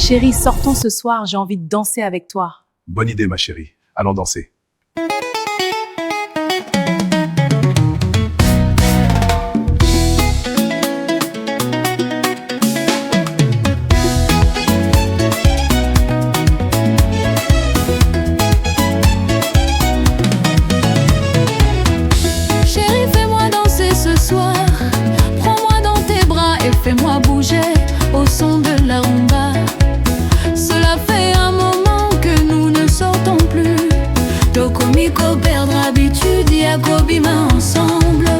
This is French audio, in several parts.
Chérie, sortons ce soir, j'ai envie de danser avec toi. Bonne idée, ma chérie. Allons danser. Chérie, fais-moi danser ce soir. Prends-moi dans tes bras et fais-moi bouger au son de la rumba. Cela fait un moment que nous ne sortons plus. Tokomiko perdre habitude, Yakobima ensemble.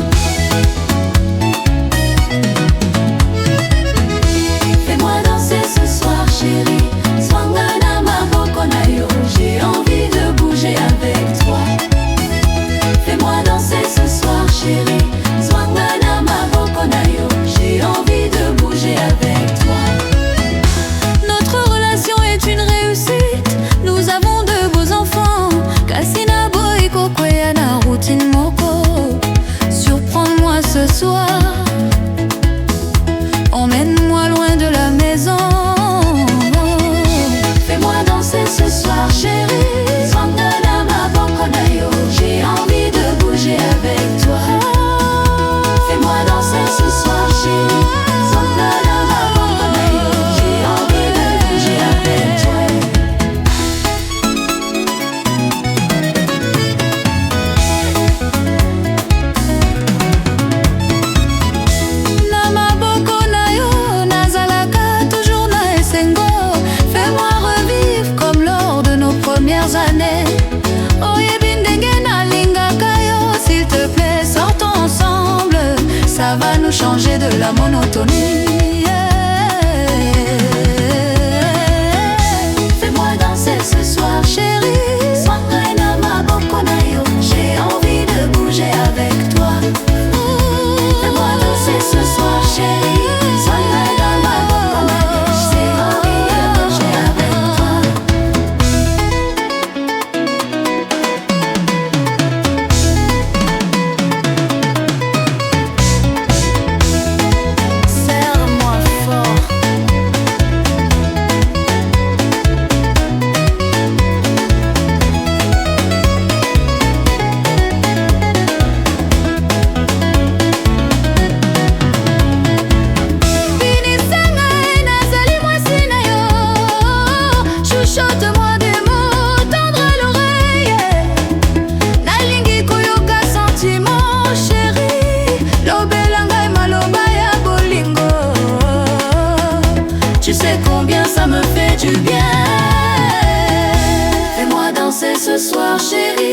Fais-moi danser ce soir, chérie. Swangana maboko na yo. J'ai envie de bouger avec toi. Fais-moi danser ce soir, chérie. Swangana maboko na yo. J'ai envie de bouger avec toi. Notre relation est une réussite. Nous avons de beaux enfants. Kasina boy kokwea na routine moko. Surprends-moi ce soir. Emmène-moi loin de la maison. Fais-moi danser ce soir, chérie. Swangana maboko na yo. J'ai envie de bouger avec toi. Fais-moi danser ce soir, chérie. Swangana maboko na yo. J'ai envie de bouger avec toi. Na maboko na yo, nazalaka toujours na esengo. Fais-moi revivre comme lors de nos premières années. Oyebi ndenge nalingaka yo, s'il te plaît, sortons ensemble. Ça va nous changer de la monotonie. Fais-moi danser ce soir, chérie. Swangana maboko na yo. J'ai envie de bouger avec toi. Fais-moi danser ce soir, chérie. Swangana maboko na yo. J'ai envie de bouger avec toi. Serre-moi fort. Finisanga nazali mwasi na yo. Chuchote-moi des mots tendres à l'oreille. Nalingi koyoka sentiment, chérie. Lobela ngai maloba ya bolingo. Tu sais combien ça me fait du bien. Fais-moi danser ce soir, chérie.